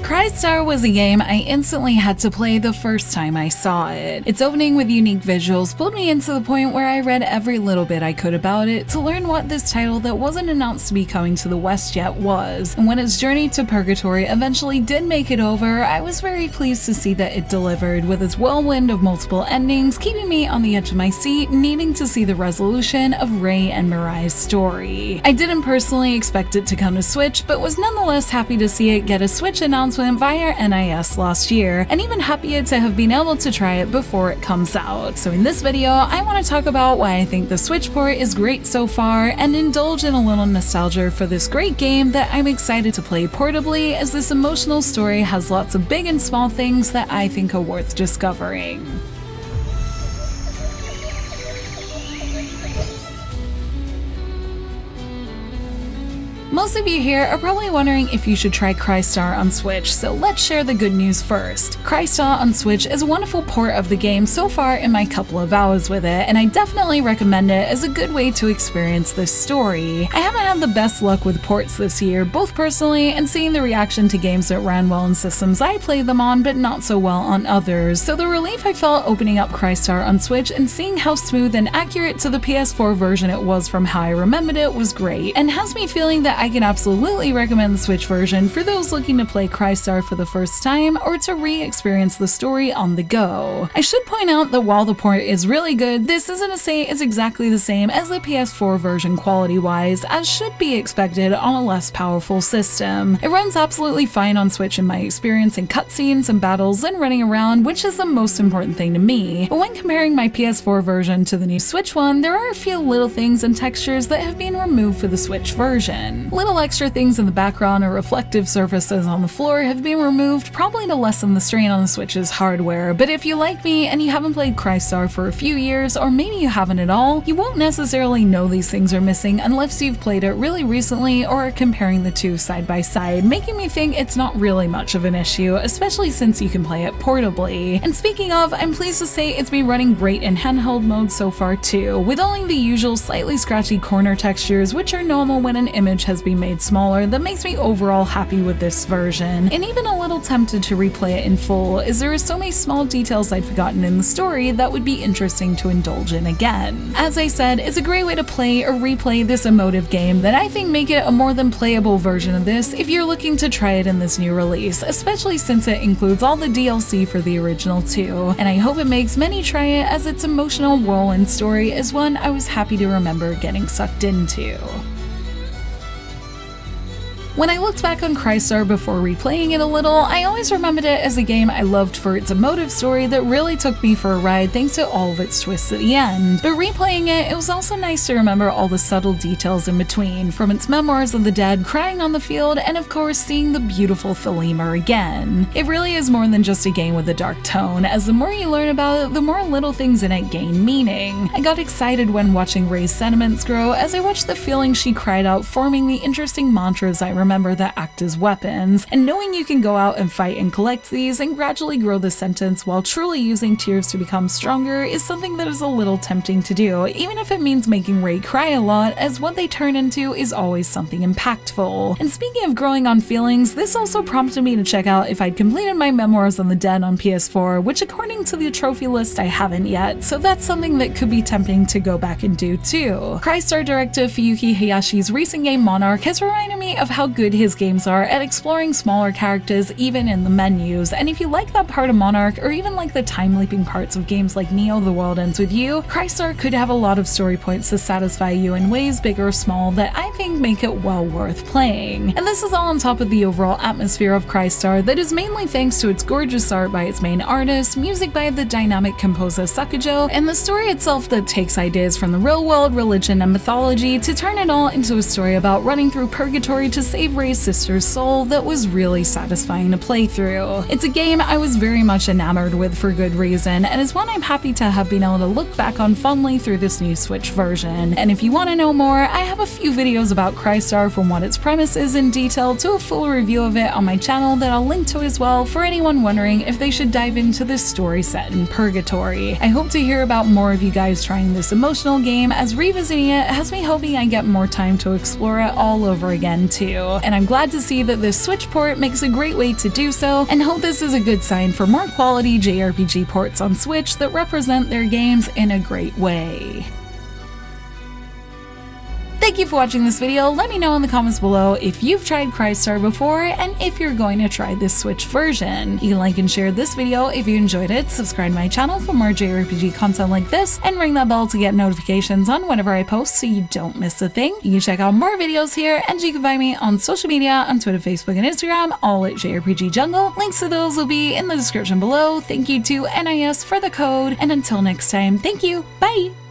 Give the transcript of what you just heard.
Crystar was a game I instantly had to play the first time I saw it. Its opening with unique visuals pulled me in to the point where I read every little bit I could about it to learn what this title that wasn't announced to be coming to the West yet was, and when its journey to Purgatory eventually did make it over, I was very pleased to see that it delivered, with its whirlwind of multiple endings keeping me on the edge of my seat, needing to see the resolution of Ray and Mirai's story. I didn't personally expect it to come to Switch, but was nonetheless happy to see it get a Switch announcement via NIS last year, and even happier to have been able to try it before it comes out. So in this video, I want to talk about why I think the Switch port is great so far, and indulge in a little nostalgia for this great game that I'm excited to play portably, as this emotional story has lots of big and small things that I think are worth discovering. Most of you here are probably wondering if you should try Crystar on Switch, so let's share the good news first. Crystar on Switch is a wonderful port of the game so far in my couple of hours with it, and I definitely recommend it as a good way to experience this story. I haven't had the best luck with ports this year, both personally and seeing the reaction to games that ran well in systems I played them on but not so well on others, so the relief I felt opening up Crystar on Switch and seeing how smooth and accurate to the PS4 version it was from how I remembered it was great, and has me feeling that I can absolutely recommend the Switch version for those looking to play Crystar for the first time or to re-experience the story on the go. I should point out that while the port is really good, this isn't to say it's exactly the same as the PS4 version quality-wise, as should be expected on a less powerful system. It runs absolutely fine on Switch in my experience in cutscenes and battles and running around, which is the most important thing to me. But when comparing my PS4 version to the new Switch one, there are a few little things and textures that have been removed for the Switch version. Little extra things in the background or reflective surfaces on the floor have been removed, probably to lessen the strain on the Switch's hardware, but if you like me and you haven't played Crystar for a few years, or maybe you haven't at all, you won't necessarily know these things are missing unless you've played it really recently or are comparing the two side by side, making me think it's not really much of an issue, especially since you can play it portably. And speaking of, I'm pleased to say it's been running great in handheld mode so far too, with only the usual slightly scratchy corner textures, which are normal when an image has been made smaller, that makes me overall happy with this version, and even a little tempted to replay it in full, as there are so many small details I'd forgotten in the story that would be interesting to indulge in again. As I said, it's a great way to play or replay this emotive game that I think make it a more than playable version of this if you're looking to try it in this new release, especially since it includes all the DLC for the original too, and I hope it makes many try it, as its emotional whirlwind story is one I was happy to remember getting sucked into. When I looked back on Crystar before replaying it a little, I always remembered it as a game I loved for its emotive story that really took me for a ride thanks to all of its twists at the end. But replaying it, it was also nice to remember all the subtle details in between, from its memoirs of the dead crying on the field, and of course seeing the beautiful Thelema again. It really is more than just a game with a dark tone, as the more you learn about it, the more little things in it gain meaning. I got excited when watching Ray's sentiments grow as I watched the feelings she cried out, forming the interesting mantras I remember that act as weapons, and knowing you can go out and fight and collect these and gradually grow the sentence while truly using tears to become stronger is something that is a little tempting to do, even if it means making Ray cry a lot, as what they turn into is always something impactful. And speaking of growing on feelings, this also prompted me to check out if I'd completed my Memoirs on the Dead on PS4, which according to the trophy list I haven't yet, so that's something that could be tempting to go back and do too. Crystar director Fuyuki Hayashi's recent game Monarch has reminded me of how good his games are at exploring smaller characters even in the menus, and if you like that part of Monarch, or even like the time-leaping parts of games like Neo The World Ends With You, Crystar could have a lot of story points to satisfy you in ways big or small that I think make it well worth playing. And this is all on top of the overall atmosphere of Crystar that is mainly thanks to its gorgeous art by its main artist, music by the dynamic composer Sakujo, and the story itself that takes ideas from the real world, religion, and mythology to turn it all into a story about running through purgatory to save Ray's sister's soul that was really satisfying to play through. It's a game I was very much enamored with for good reason, and is one I'm happy to have been able to look back on fondly through this new Switch version. And if you want to know more, I have a few videos about Crystar, from what its premise is in detail to a full review of it on my channel that I'll link to as well for anyone wondering if they should dive into this story set in purgatory. I hope to hear about more of you guys trying this emotional game, as revisiting it has me hoping I get more time to explore it all over again too. And I'm glad to see that this Switch port makes a great way to do so, and hope this is a good sign for more quality JRPG ports on Switch that represent their games in a great way. Thank you for watching this video. Let me know in the comments below if you've tried Crystar before and if you're going to try this Switch version. You can like and share this video if you enjoyed it, subscribe to my channel for more JRPG content like this, and ring that bell to get notifications on whenever I post so you don't miss a thing. You can check out more videos here, and you can find me on social media on Twitter, Facebook, and Instagram, all at JRPG Jungle. Links to those will be in the description below. Thank you to NIS for the code, and until next time, thank you, bye!